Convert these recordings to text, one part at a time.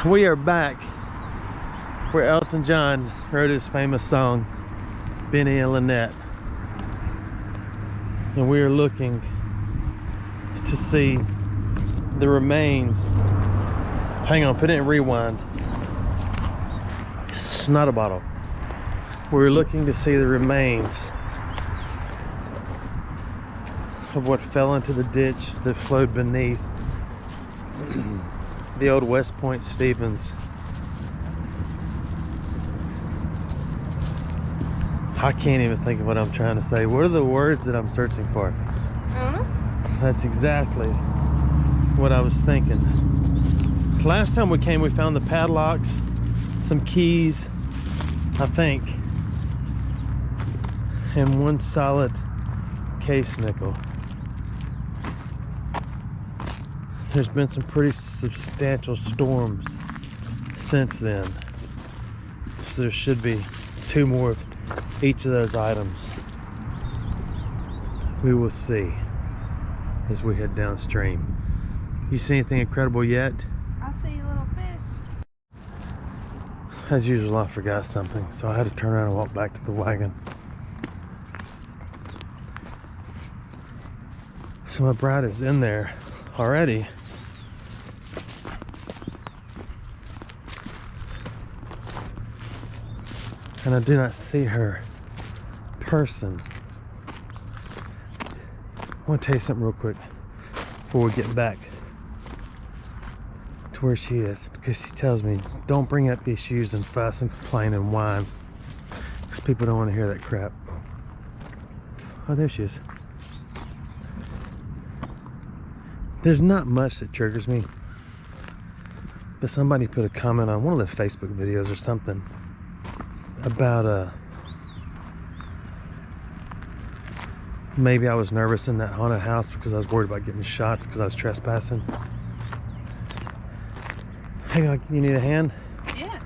We are back where Elton John wrote his famous song, Benny and Lanett. And we are looking to see the remains. Hang on, put it in rewind. It's not a bottle. We're looking to see the remains of what fell into the ditch that flowed beneath the old West Point Stevens. I can't even think of what I'm trying to say. What are the words that I'm searching for? I don't know. That's exactly what I was thinking. Last time we came, we found the padlocks, some keys, I think, and one solid case nickel. There's been some pretty substantial storms since then, so there should be 2 more of each of those items. We will see as we head downstream. You see anything incredible yet? I see a little fish. As usual, I forgot something, so I had to turn around and walk back to the wagon. So my bride is in there already. And I do not see her person. I want to tell you something real quick before we get back to where she is, because she tells me don't bring up issues and fuss and complain and whine, because people don't want to hear that crap. Oh, there she is. There's not much that triggers me, but somebody put a comment on one of the Facebook videos or something about maybe I was nervous in that haunted house because I was worried about getting shot because I was trespassing. Hang on, you need a hand? Yes.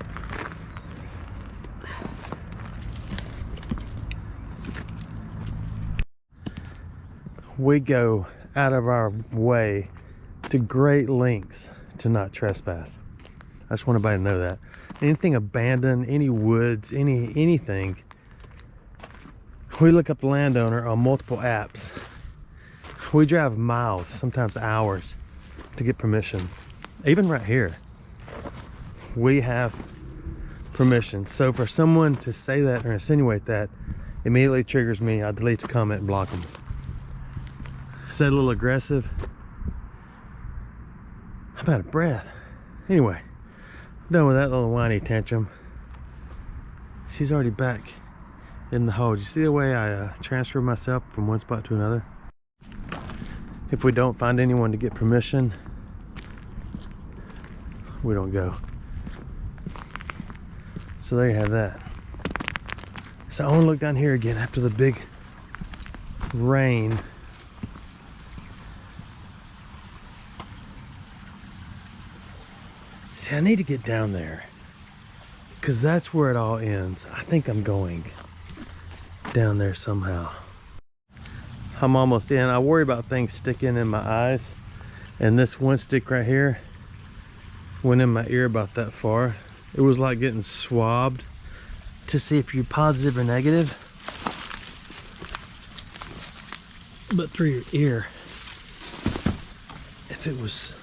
We go out of our way to great lengths to not trespass. I just want everybody to know that. Anything abandoned, any woods, anything, we look up the landowner on multiple apps. We drive miles, sometimes hours, to get permission. Even right here, we have permission. So for someone to say that or insinuate that immediately triggers me. I delete the comment and block them. Is that a little aggressive? I'm out of breath. Anyway, done with that little whiny tantrum. She's already back in the hole. Did you see the way I transfer myself from one spot to another? If we don't find anyone to get permission, we don't go. So there you have that. So I want to look down here again after the big rain. See, I need to get down there because that's where it all ends. I think I'm going down there somehow. I'm almost in. I worry about things sticking in my eyes, and this one stick right here went in my ear about that far. It was like getting swabbed to see if you're positive or negative, but through your ear. If it was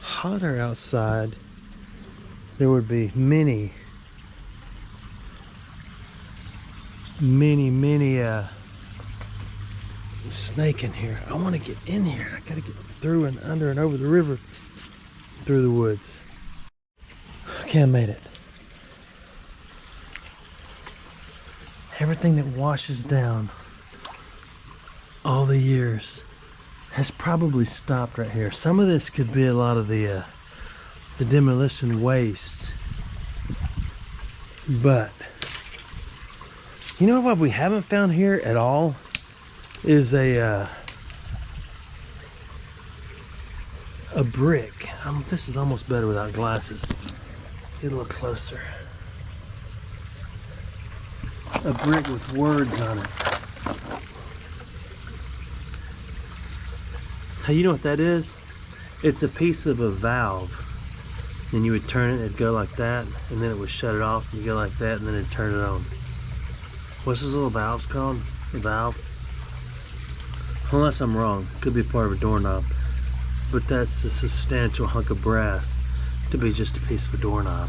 hotter outside, there would be many snake in here. I want to get in here. I gotta get through and under and over the river, through the woods. Okay, I made it. Everything that washes down all the years has probably stopped right here. Some of this could be a lot of the demolition waste, but you know what we haven't found here at all is a brick. This is almost better without glasses. Get a little closer. A brick with words on it. Hey, you know what that is? It's a piece of a valve Then you would turn it, it'd go like that, and then it would shut it off, and you go like that, and then it'd turn it on. What's this little valves called? A valve? Unless I'm wrong, could be part of a doorknob. But that's a substantial hunk of brass to be just a piece of a doorknob.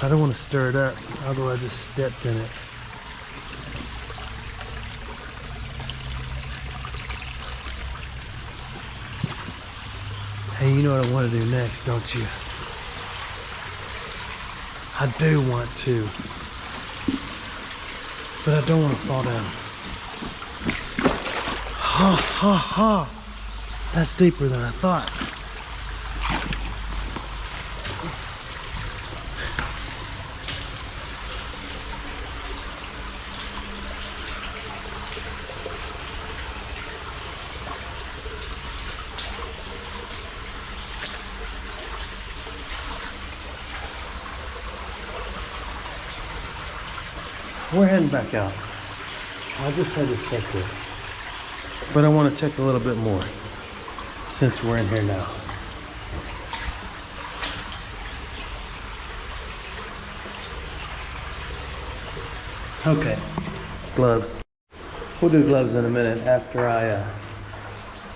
I don't want to stir it up, otherwise I just stepped in it. Hey, you know what I want to do next, don't you? I do want to, but I don't want to fall down. Ha ha ha! That's deeper than I thought. We're heading back out. I just had to check this. But I want to check a little bit more since we're in here now. Okay, gloves. We'll do gloves in a minute after I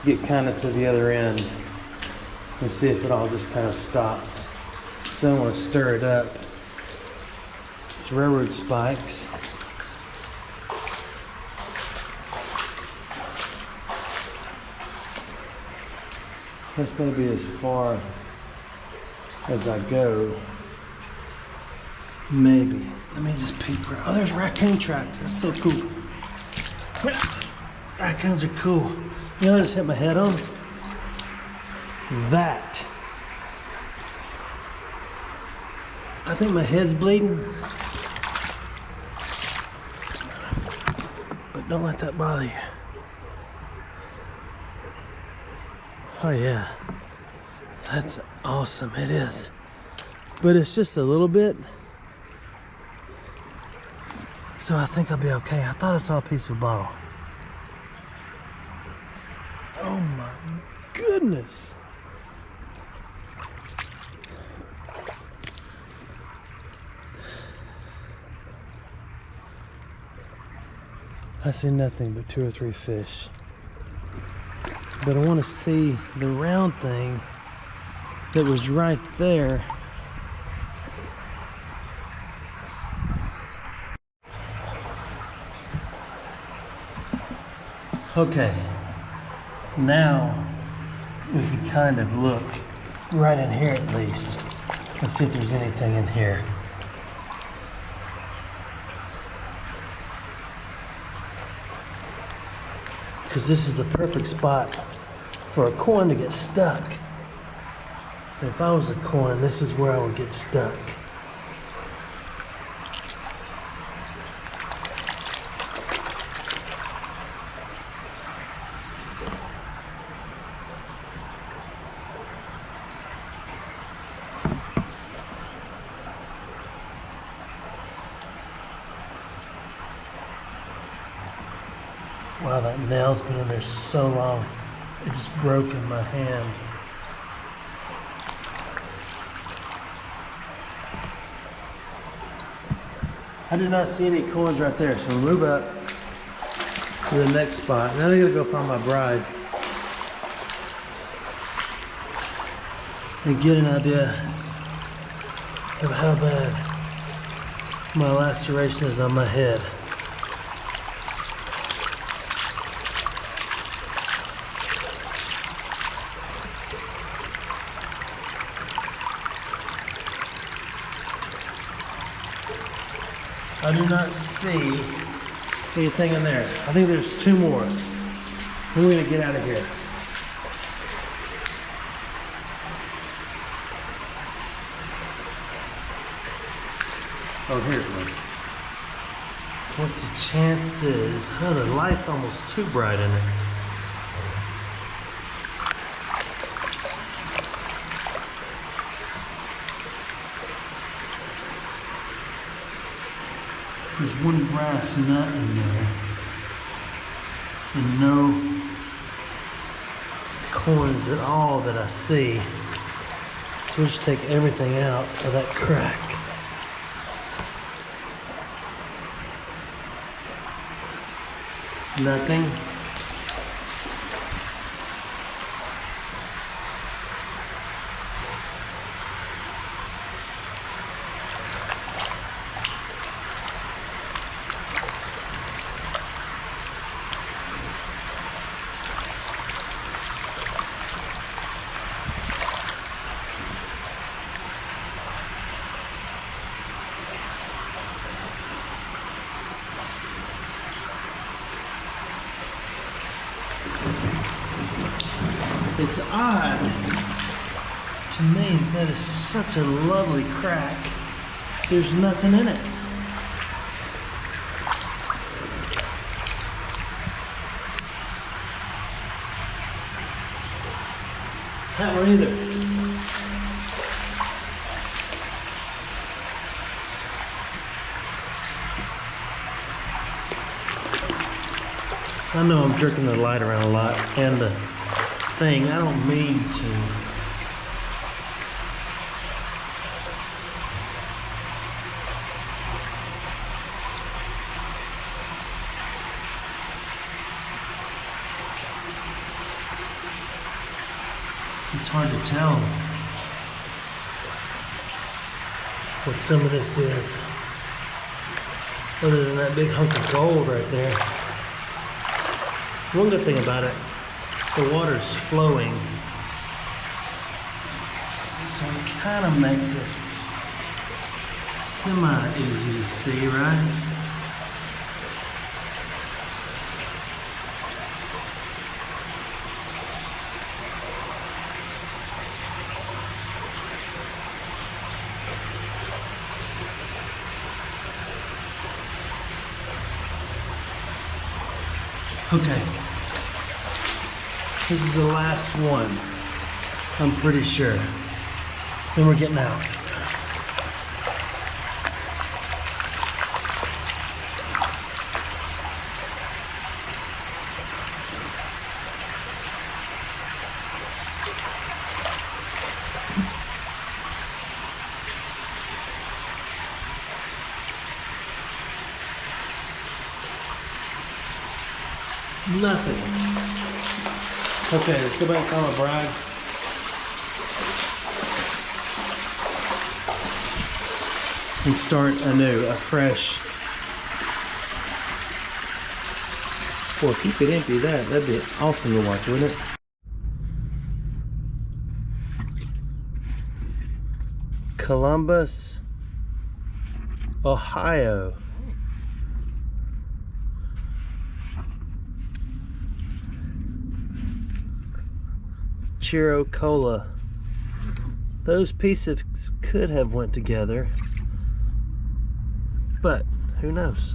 get kind of to the other end and see if it all just kind of stops. So I don't want to stir it up. There's railroad spikes. This may be as far as I go. Maybe. Let me just peek around. Oh, there's raccoon tracks. That's so cool. Raccoons are cool. You know what I just hit my head on? That. I think my head's bleeding. But don't let that bother you. Oh yeah, that's awesome, it is. But it's just a little bit. So I think I'll be okay. I thought I saw a piece of a bottle. Oh my goodness. I see nothing but 2 or 3 fish. But I want to see the round thing that was right there. Okay, now we can kind of look right in here at least. Let's see if there's anything in here. Because this is the perfect spot for a coin to get stuck. If I was a coin, this is where I would get stuck. Wow, that nail's been in there so long. It's broken my hand. I do not see any coins right there, so we'll move up to the next spot. Now I gotta go find my bride and get an idea of how bad my laceration is on my head. I do not see anything in there. I think there's 2 more. Then we're gonna get out of here. Oh, here it was. What's the chances? Oh, the light's almost too bright in there. There's one brass nut in there and no coins at all that I see. So we'll just take everything out of that crack. Nothing. It's odd to me that is such a lovely crack. There's nothing in it. That one either. I know I'm jerking the light around a lot and the thing, I don't mean to. It's hard to tell what some of this is, other than that big hunk of gold right there. One good thing about it, the water's flowing, so it kind of makes it semi-easy to see, right? Okay. This is the last one, I'm pretty sure. Then we're getting out. Nothing. Okay, let's go back on our brag. And start anew, afresh. Boy, if you could empty that, that'd be awesome to watch, wouldn't it? Columbus, Ohio. Chiro Cola. Those pieces could have went together, but who knows?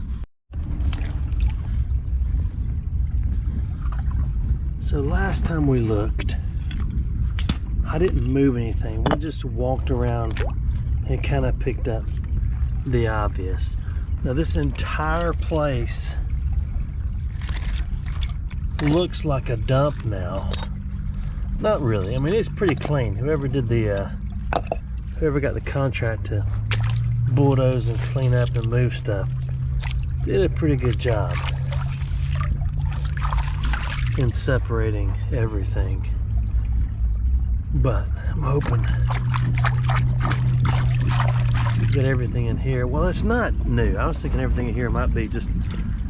So last time we looked, I didn't move anything. We just walked around and kind of picked up the obvious. Now this entire place looks like a dump now. Not really. I mean, it's pretty clean. Whoever got the contract to bulldoze and clean up and move stuff did a pretty good job in separating everything. But I'm hoping to get everything in here. Well, it's not new. I was thinking everything in here might be just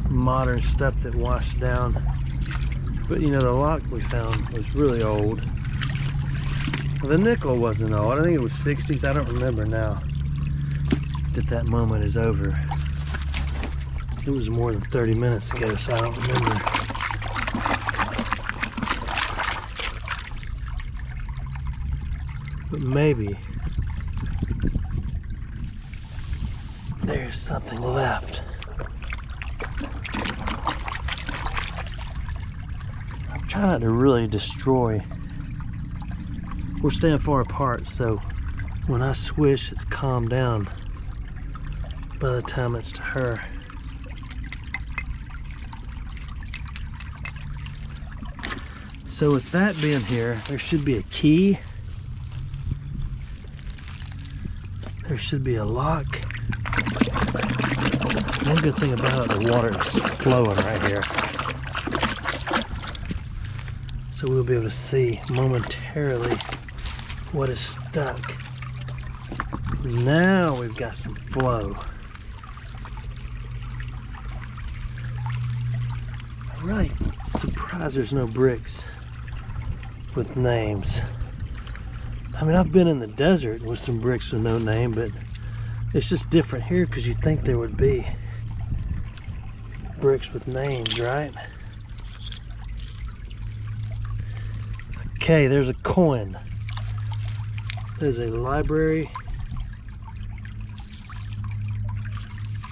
modern stuff that washed down. But you know, the lock we found was really old. Well, the nickel wasn't old. I think it was 60s. I don't remember now that moment is over. It was more than 30 minutes ago, so I don't remember. But maybe there's something left. Try not to really destroy. We're staying far apart, so when I swish, it's calmed down by the time it's to her. So with that being here, there should be a key. There should be a lock. One good thing about it, the water is flowing right here. So we'll be able to see momentarily what is stuck. Now we've got some flow. I'm really surprised there's no bricks with names. I mean, I've been in the desert with some bricks with no name, but it's just different here because you'd think there would be bricks with names, right? Okay, there's a coin. There's a library.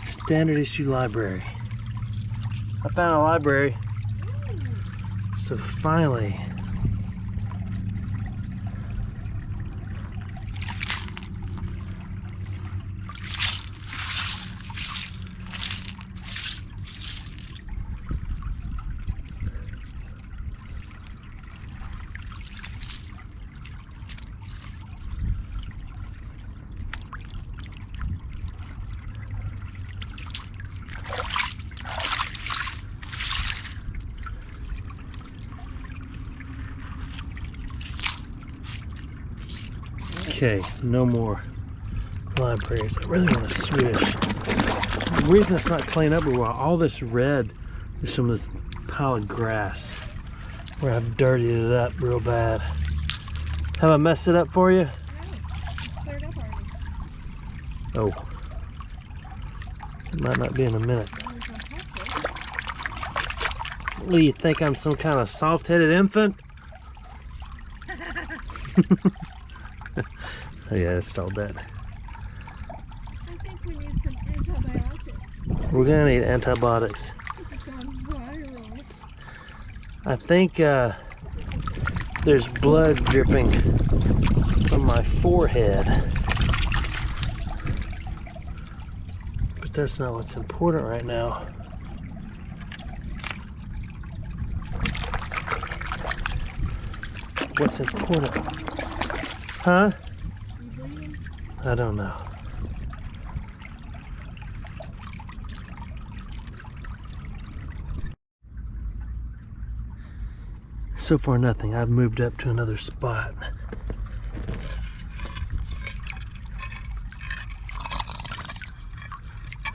Standard issue library. I found a library. So finally. Okay, no more libraries. I really want to switch. The reason it's not cleaned up well, all this red is from this pile of grass where I've dirtied it up real bad. Have I messed it up for you? No, cleared up already. Oh. It might not be in a minute. What do you think, I'm some kind of soft-headed infant? Oh yeah, I stalled that. I think we need some antibiotics. We're gonna need antibiotics. It's gone viral. I think there's blood dripping from my forehead. But that's not what's important right now. What's important? Huh? You bleeding? I don't know. So far nothing. I've moved up to another spot.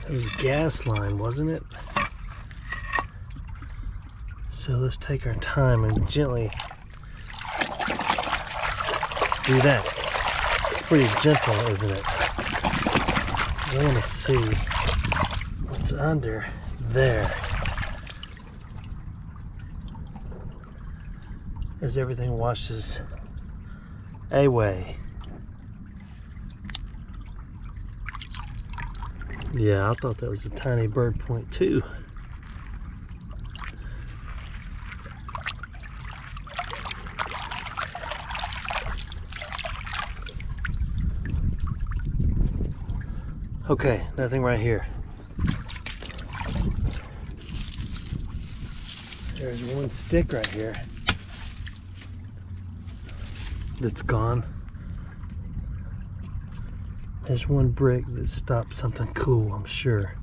It was a gas line, wasn't it? So let's take our time and gently do that. It's pretty gentle, isn't it? I want to see what's under there. As everything washes away. Yeah, I thought that was a tiny bird point too. Okay, nothing right here. There's one stick right here that's gone. There's one brick that stopped something cool, I'm sure.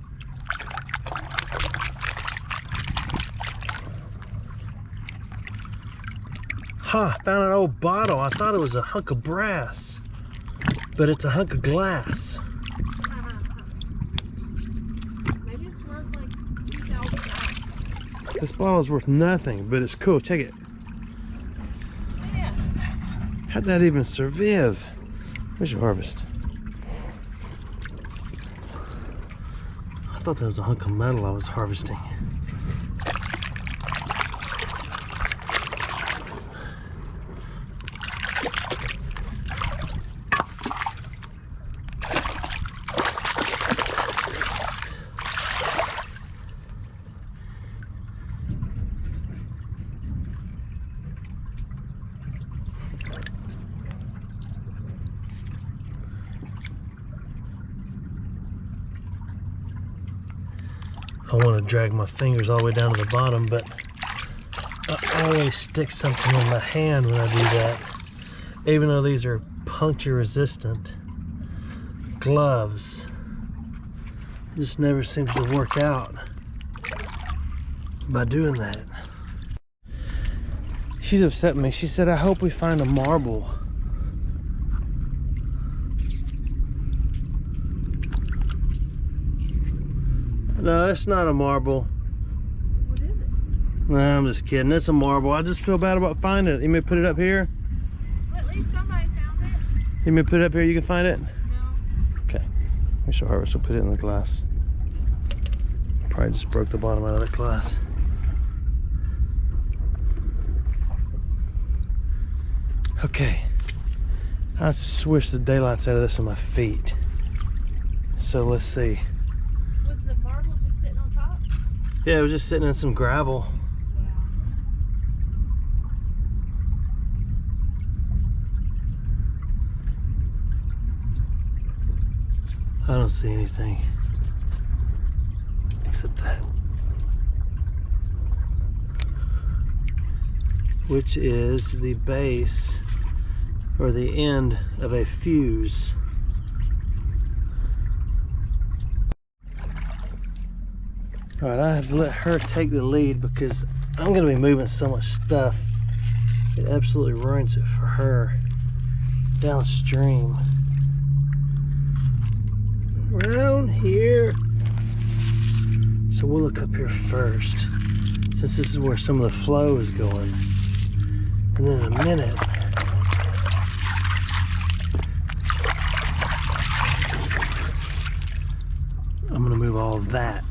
Ha! Found an old bottle. I thought it was a hunk of brass, but it's a hunk of glass. Maybe it's worth like $2,000. This bottle's worth nothing, but it's cool. Check it. Yeah. How'd that even survive? Where's your harvest? I thought that was a hunk of metal I was harvesting. I want to drag my fingers all the way down to the bottom, but I always stick something in my hand when I do that, even though these are puncture resistant gloves. It just never seems to work out by doing that. She's upset with me. She said, I hope we find a marble. No, it's not a marble. What is it? Nah, I'm just kidding. It's a marble. I just feel bad about finding it. You may put it up here? Well, at least somebody found it. You may put it up here, you can find it? No. Okay. Make sure Harvest will put it in the glass. Probably just broke the bottom out of the glass. Okay. I swished the daylights out of this on my feet. So let's see. Was the marble just sitting on top? Yeah, it was just sitting in some gravel. Wow. I don't see anything except that, which is the base or the end of a fuse. All right, I have let her take the lead because I'm going to be moving so much stuff. It absolutely ruins it for her downstream. Around here. So we'll look up here first, since this is where some of the flow is going. And then in a minute, I'm gonna move all that.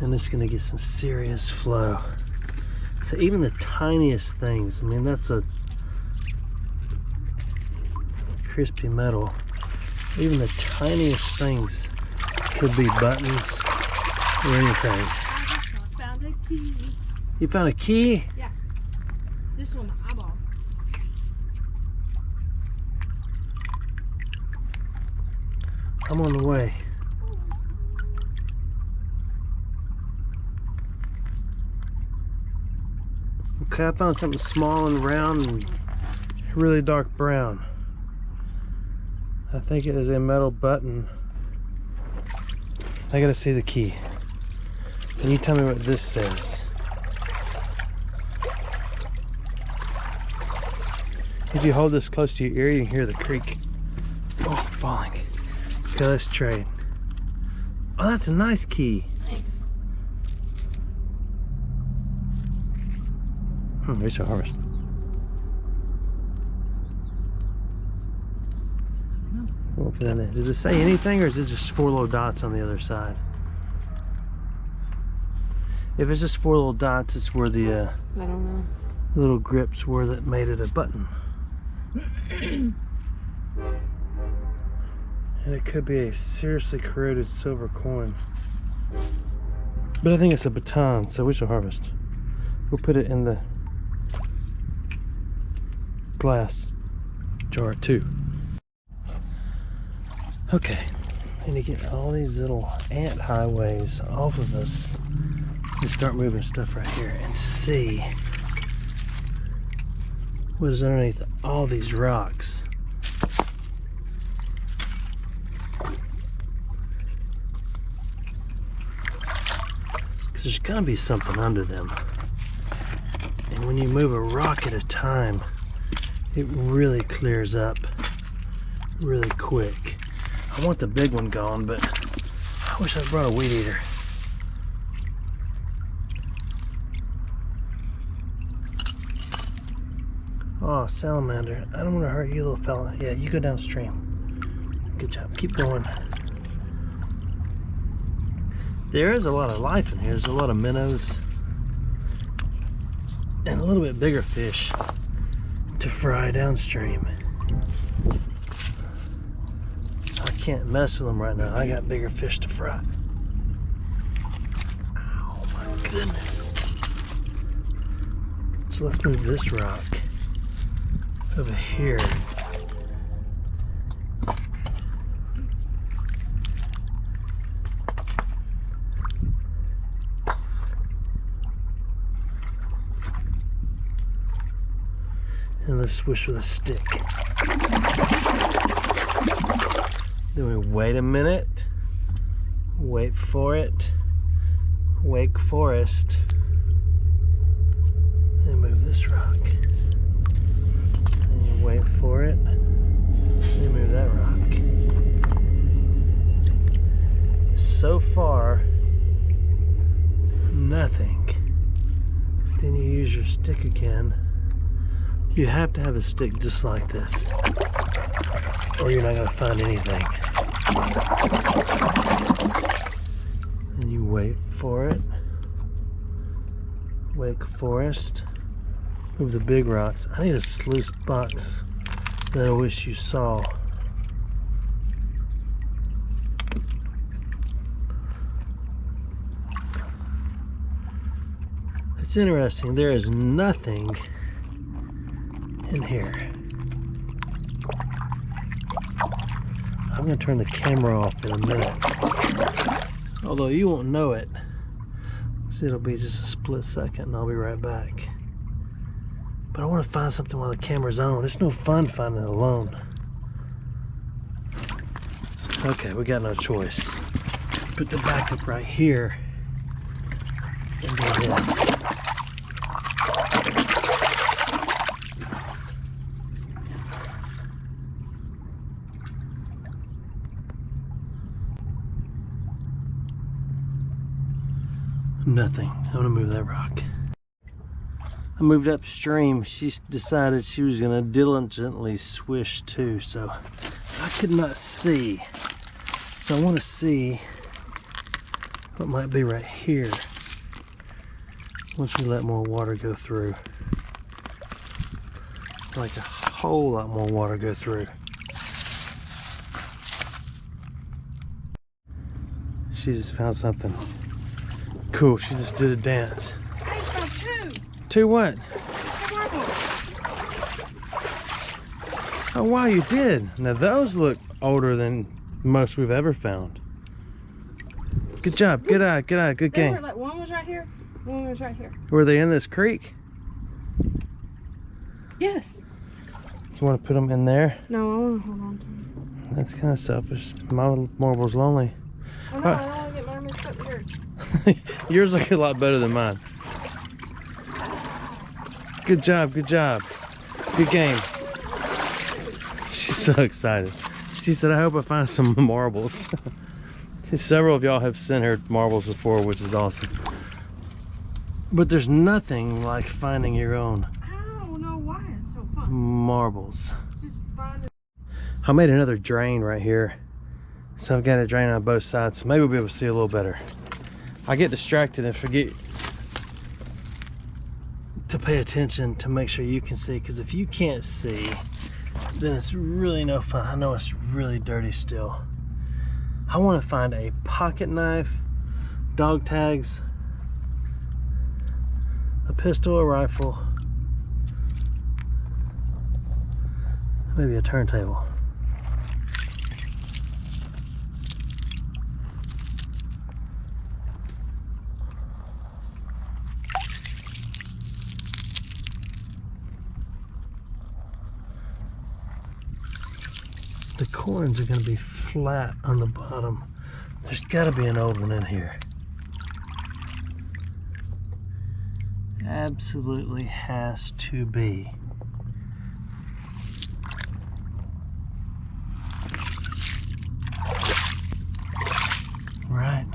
And it's gonna get some serious flow. So even the tiniest things, I mean, that's a crispy metal. Even the tiniest things could be buttons or anything. I found a key. You found a key? Yeah. This one, the eyeballs. I'm on the way. Okay, I found something small and round and really dark brown. I think it is a metal button. I gotta see the key. Can you tell me what this says? If you hold this close to your ear, you can hear the creak. Oh, falling. Okay, let's trade. Oh, that's a nice key. Thanks. There's a harvest. Won't fit in there. Does it say anything, or is it just 4 little dots on the other side? If it's just 4 little dots, it's where the I don't know. little grips were that made it a button. And it could be a seriously corroded silver coin. But I think it's a baton, so we shall harvest. We'll put it in the glass jar too. Okay, I need to get all these little ant highways off of us and start moving stuff right here and see what is underneath all these rocks. Because there's gonna be something under them. And when you move a rock at a time, it really clears up really quick. I want the big one gone, but I wish I brought a weed eater. Oh, salamander. I don't want to hurt you, little fella. Yeah, you go downstream. Good job. Keep going. There is a lot of life in here. There's a lot of minnows and a little bit bigger fish to fry downstream. I can't mess with them right now. I got bigger fish to fry. Oh my goodness. So let's move this rock over here. And let's swish with a stick. Then we wait a minute. Wait for it. Wake Forest. And move this rock. Then you wait for it. Then move that rock. So far, nothing. Then you use your stick again. You have to have a stick just like this, or you're not going to find anything. And you wait for it. Wake Forest. Move the big rocks. I need a sluice box that I wish you saw. It's interesting. There is nothing in here. I'm going to turn the camera off in a minute. Although you won't know it. So it'll be just a split second and I'll be right back. But I want to find something while the camera's on. It's no fun finding it alone. Okay, we got no choice. Put the backup right here and do this. Nothing. I'm gonna move that rock. I moved upstream. She decided she was gonna diligently swish too, so I could not see. So I want to see what might be right here once we let more water go through. Like a whole lot more water go through. She just found something. Cool, she just did a dance. I just found two. Two what? Marbles. Oh wow, you did. Now those look older than most we've ever found. Good job, good eye, good eye, good They game. were like, one was right here, one was right here. Were they in this creek? Yes. You want to put them in there? No, I want to hold on to them. That's kind of selfish. My marble's lonely. Oh no, I don't want to get mine mixed up here. Yours look a lot better than mine. Good job, good job. Good game. She's so excited. She said, I hope I find some marbles. Several of y'all have sent her marbles before, which is awesome. But there's nothing like finding your own I don't know why it's so fun. marbles. Just find it. I made another drain right here. So I've got a drain on both sides. So maybe we'll be able to see a little better. I get distracted and forget to pay attention to make sure you can see, because if you can't see, then it's really no fun. I know it's really dirty still. I want to find a pocket knife, dog tags, a pistol, a rifle, maybe a turntable. The corns are going to be flat on the bottom. There's got to be an old one in here. Absolutely has to be. Right.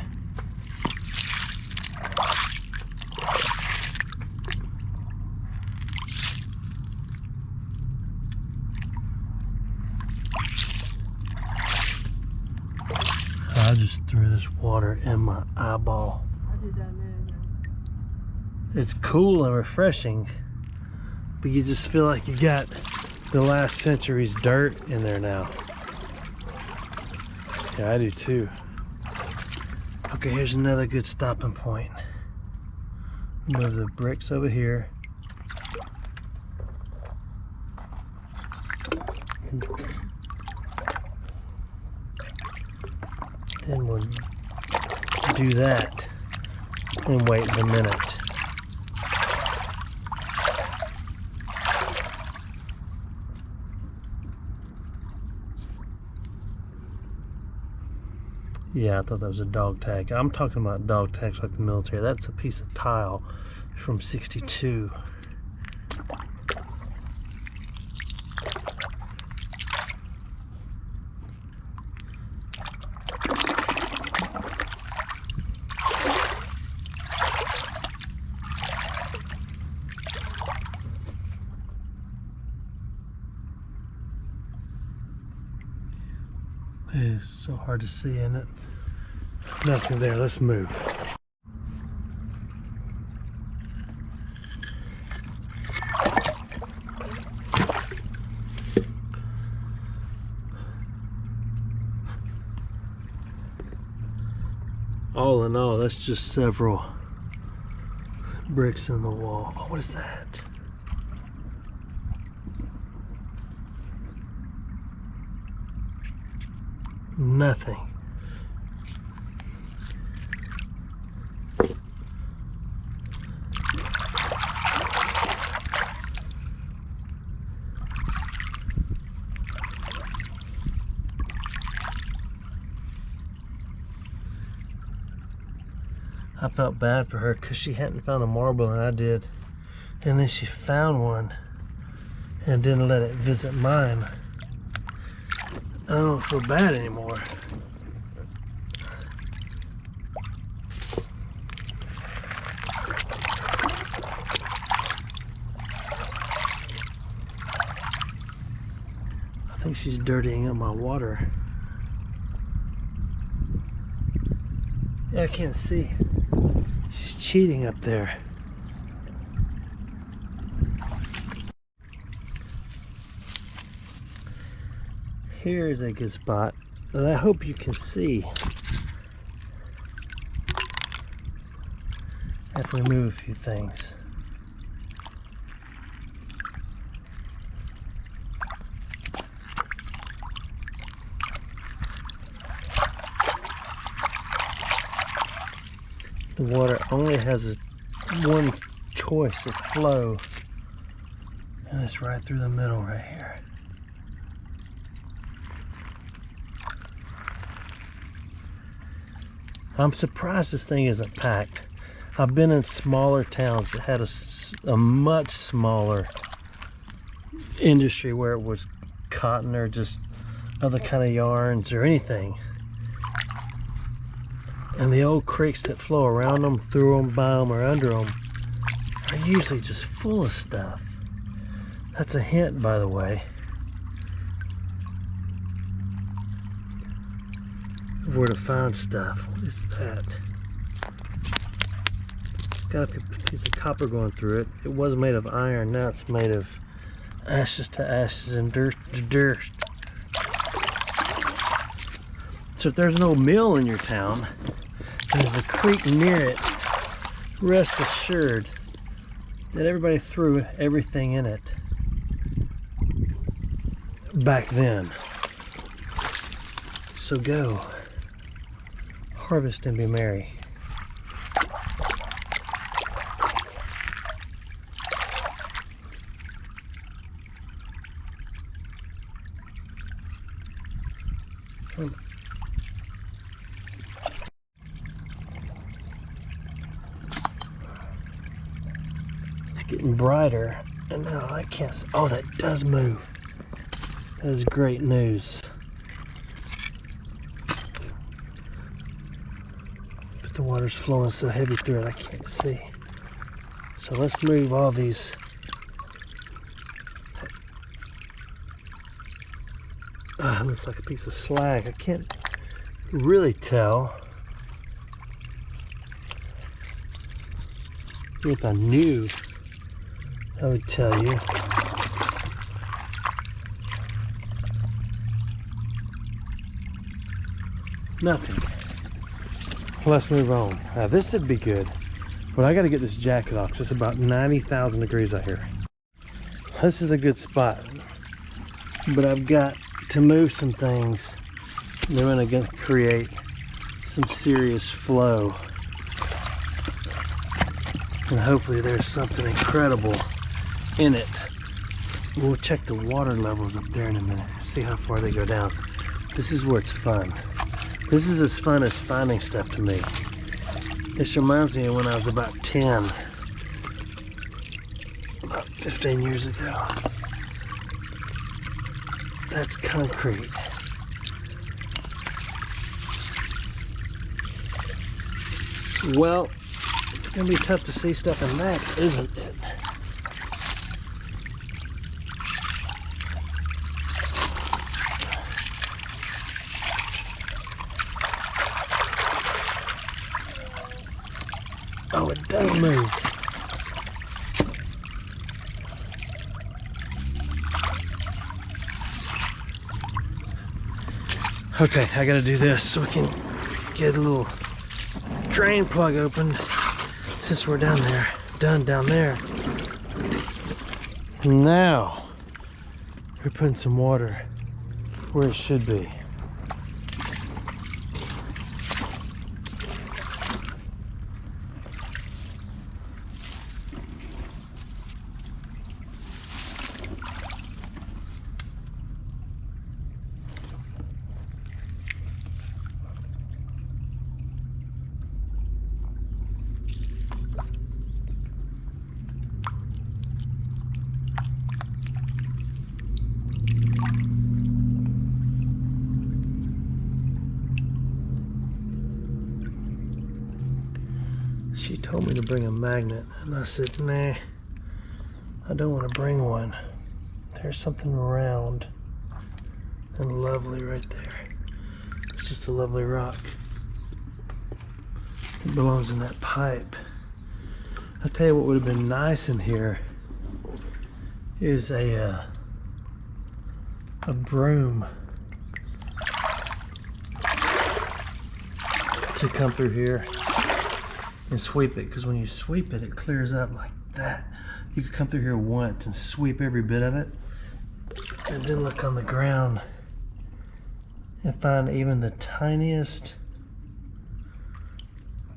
I just threw this water in my eyeball. I did that a minute ago. It's cool and refreshing, but you just feel like you got the last century's dirt in there now. Yeah, I do too. Okay, here's another good stopping point. Move the bricks over here. Then we'll do that and wait a minute. Yeah, I thought that was a dog tag. I'm talking about dog tags like the military. That's a piece of tile from '62. It is so hard to see in it. Nothing there. Let's move. All in all, that's just several bricks in the wall. Oh, what is that? Nothing. I felt bad for her because she hadn't found a marble and I did. And then she found one and didn't let it visit mine. I don't feel bad anymore. I think she's dirtying up my water. Yeah, I can't see. She's cheating up there. Here's a good spot that I hope you can see. I have to remove a few things. The water only has one choice of flow, and it's right through the middle right here. I'm surprised this thing isn't packed. I've been in smaller towns that had a much smaller industry where it was cotton or just other kind of yarns or anything. And the old creeks that flow around them, through them, by them, or under them are usually just full of stuff. That's a hint, by the way, of where to find stuff. What is that? Got a piece of copper going through it. It was made of iron, now it's made of ashes to ashes and dirt to dirt. So if there's no mill in your town, and there's a creek near it, rest assured that everybody threw everything in it back then. So go, harvest and be merry. Getting brighter, and now I can't see. Oh, that does move. That is great news. But the water's flowing so heavy through it I can't see. So let's move all these. It looks like a piece of slag. I can't really tell. If I knew, I would tell you. Nothing. Let's move on. Now this would be good, but I got to get this jacket off. It's about 90,000 degrees out here. This is a good spot, but I've got to move some things. They're going to create some serious flow, and hopefully there's something incredible in it. We'll check the water levels up there in a minute, see how far they go down. This is where it's fun. This is as fun as finding stuff to me. This reminds me of when I was about 10, about 15 years ago. That's concrete. Well, it's gonna be tough to see stuff in that, isn't it? Oh, it does move. Okay, I gotta do this so we can get a little drain plug opened since we're down there. Now we're putting some water where it should be. She told me to bring a magnet, and I said, nah, I don't want to bring one. There's something round and lovely right there. It's just a lovely rock. It belongs in that pipe. I'll tell you what would have been nice in here is a broom to come through here and sweep it, because when you sweep it, it clears up like that. You could come through here once and sweep every bit of it, and then look on the ground and find even the tiniest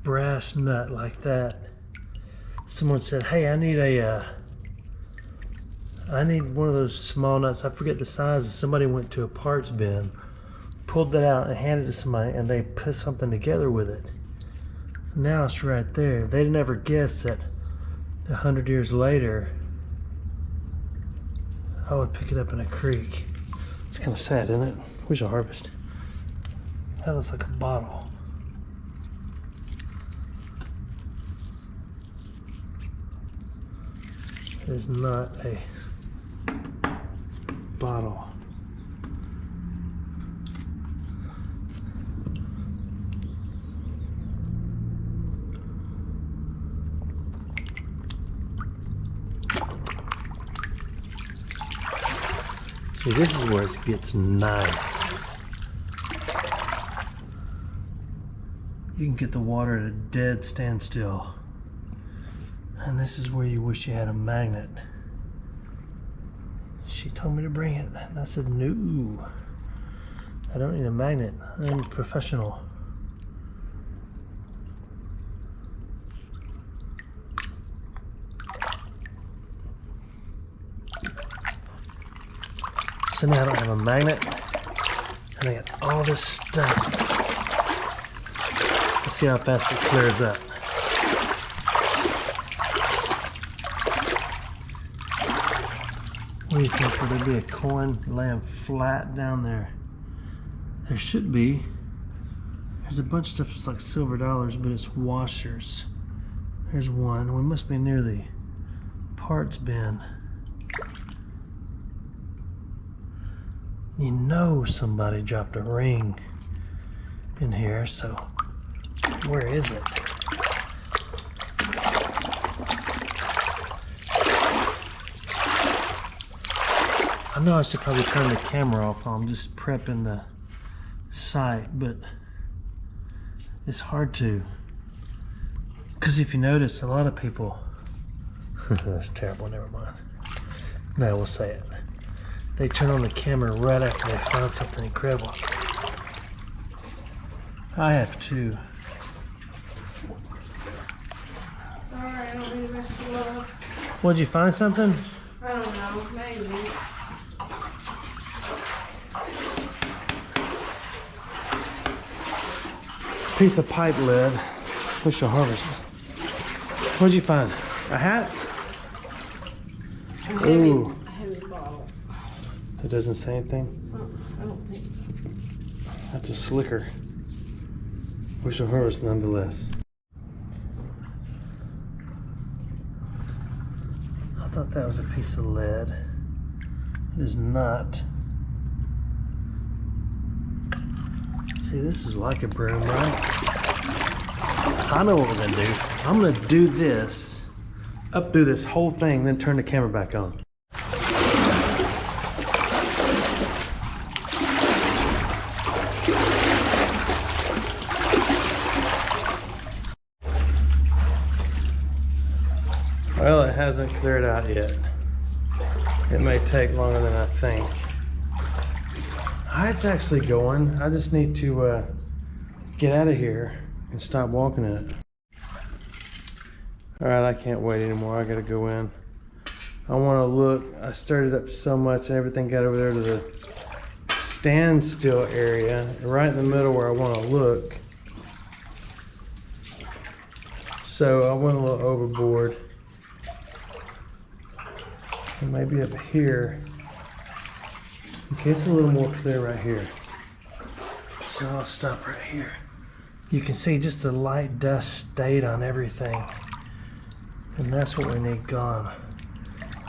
brass nut like that. Someone said, hey, I need one of those small nuts. I forget the size. Somebody went to a parts bin, pulled that out and handed it to somebody, and they put something together with it. Now it's right there. They'd never guessed that 100 years later I would pick it up in a creek. It's kind of sad, isn't it? We should harvest. That looks like a bottle. It is not a bottle. See, this is where it gets nice. You can get the water at a dead standstill. And this is where you wish you had a magnet. She told me to bring it, and I said, no, I don't need a magnet. I'm a professional. So now I don't have a magnet, and I got all this stuff. Let's see how fast it clears up. What do you think? Would there be a coin laying flat down there? There should be. There's a bunch of stuff that's like silver dollars, but it's washers. There's one. We must be near the parts bin. You know somebody dropped a ring in here, so where is it? I know I should probably turn the camera off while I'm just prepping the site, but it's hard to. Because if you notice, a lot of people, that's terrible, never mind. No, we'll say it. They turn on the camera right after they find something incredible. I have too. Sorry, I don't mean to mess you up. What'd you find something? I don't know, maybe. Piece of pipe lead. We shall harvest. What'd you find? A hat? Ooh. A heavy bottle. It doesn't say anything? I don't think so. That's a slicker. We shall harvest nonetheless. I thought that was a piece of lead. It is not. See, this is like a broom, right? I know what we're gonna do. I'm gonna do this up through this whole thing, then turn the camera back on. Well, it hasn't cleared out yet. It may take longer than I think. It's actually going. I just need to get out of here and stop walking in it. All right, I can't wait anymore. I gotta go in. I wanna look. I stirred it up so much and everything got over there to the standstill area, right in the middle where I wanna look. So I went a little overboard. So maybe up here. Okay, it's a little more clear right here. So I'll stop right here. You can see just the light dust stayed on everything. And that's what we need gone.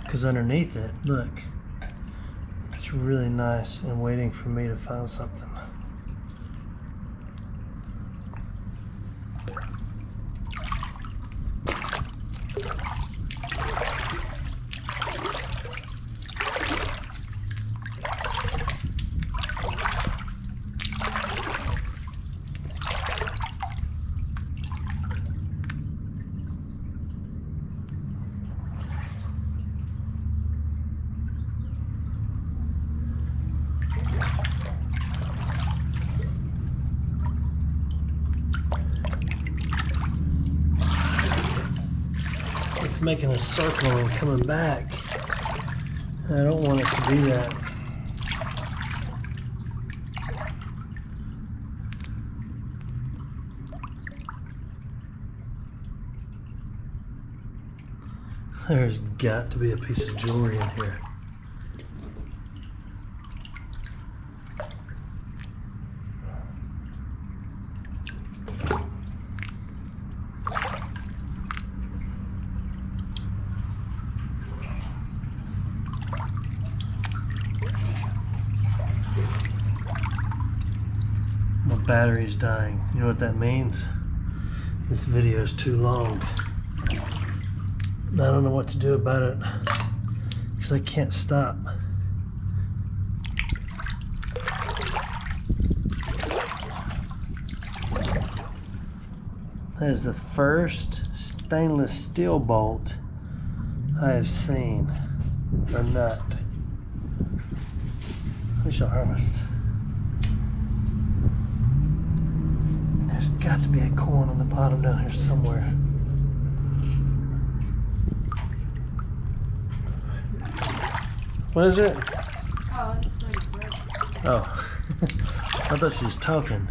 Because underneath it, look, it's really nice and waiting for me to find something. It's making a circle and coming back. I don't want it to do that. There's got to be a piece of jewelry in here. My battery's dying. You know what that means? This video is too long. I don't know what to do about it because I can't stop. That is the first stainless steel bolt I have seen, or nut. We shall harvest. There's got to be a coin on the bottom down here somewhere. What is it? Oh, it's like bread. Oh, I thought she was talking.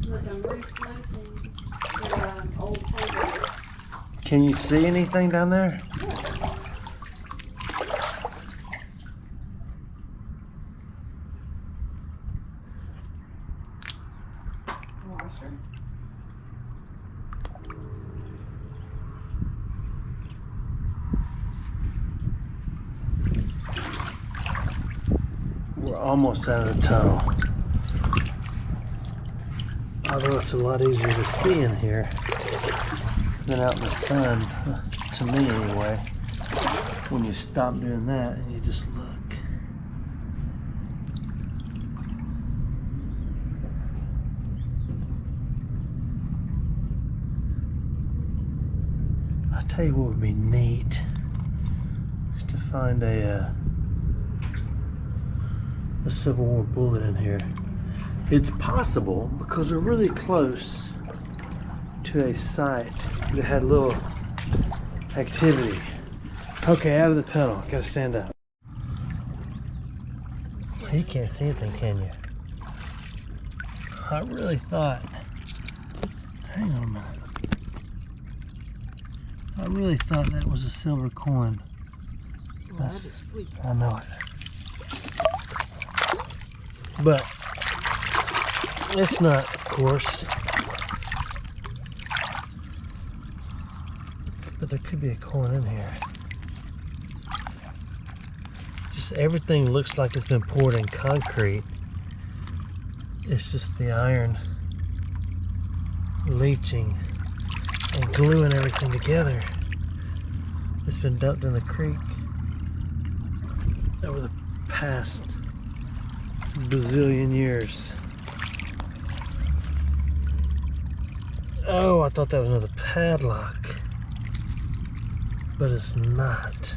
Look, I'm recycling the old paper. Can you see anything down there? Washer. We're almost out of the tunnel. Although it's a lot easier to see in here than out in the sun, to me anyway, when you stop doing that and you just look. I'll tell you what would be neat is to find a Civil War bullet in here. It's possible because we're really close to a site that had little activity. Okay, out of the tunnel. Gotta stand up. You can't see anything, can you? I really thought. Hang on a minute. I really thought that was a silver coin. Well, that is sweet. I know it. But it's not, of course. But there could be a coin in here. Just everything looks like it's been poured in concrete. It's just the iron leaching and gluing everything together. It's been dumped in the creek over the past bazillion years. Oh, I thought that was another padlock, but it's not.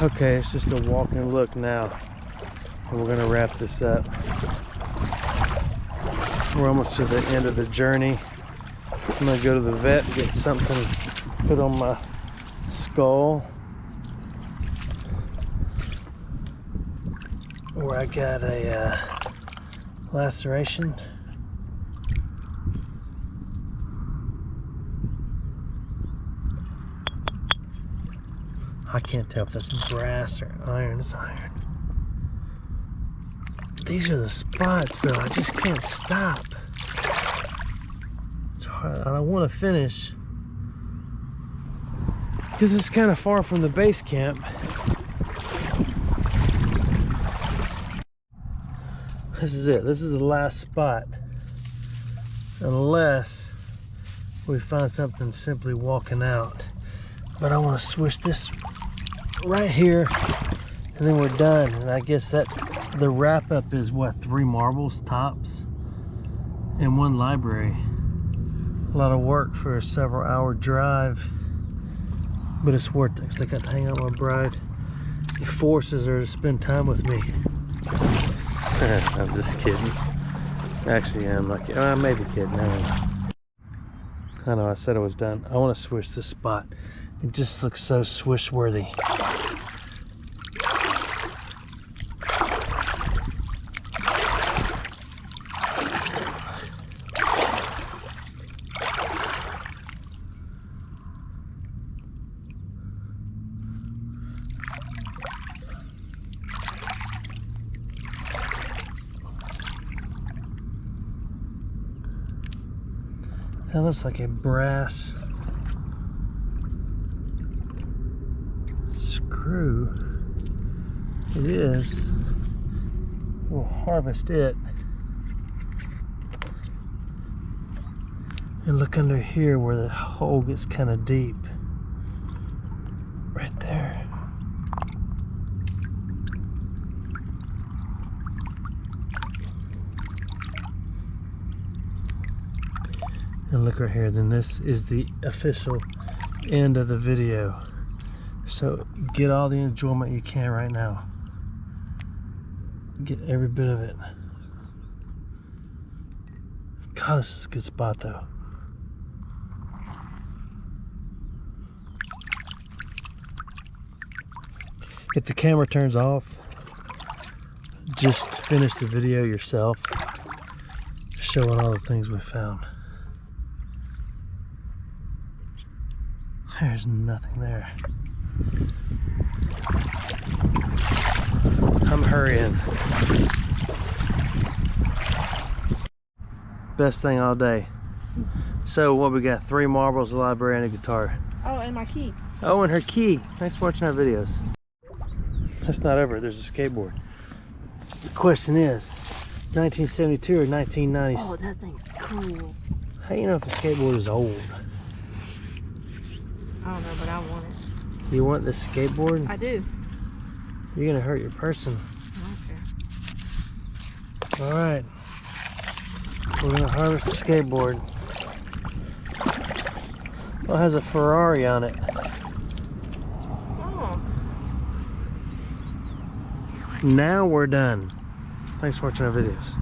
Okay, it's just a walk and look now, and we're gonna wrap this up. We're almost to the end of the journey. I'm gonna go to the vet and get something put on my skull where I got a laceration. I can't tell if that's brass or iron. It's iron. These are the spots though. I just can't stop. It's hard. I want to finish because it's kind of far from the base camp. This is it. This is the last spot. Unless we find something simply walking out. But I want to switch this right here, and then we're done. And I guess that the wrap up is what, 3 marbles tops and 1 library. A lot of work for a several hour drive, but it's worth it because I got to hang out with my bride. He forces her to spend time with me. I'm just kidding. Actually, I'm like, I may be kidding. I know I said I was done. I want to switch this spot. It just looks so swish worthy. That looks like a brass screw. It is. We'll harvest it. And look under here where the hole gets kind of deep. Right there. And look right here, then this is the official end of the video. So get all the enjoyment you can right now. Get every bit of it. God, this is a good spot though. If the camera turns off, just finish the video yourself, showing all the things we found. There's nothing there. I'm hurrying. Best thing all day. So what we got? 3 marbles, a library, and a guitar. Oh, and my key. Oh, and her key. Thanks for watching our videos. That's not over. There's a skateboard. The question is, 1972 or 1990? Oh, that thing is cool. How you know if a skateboard is old? I don't know, but I want it. You want this skateboard? I do. You're gonna hurt your person. I don't care. All right. We're gonna harvest the skateboard. Oh, it has a Ferrari on it. Oh. Now we're done. Thanks for watching our videos.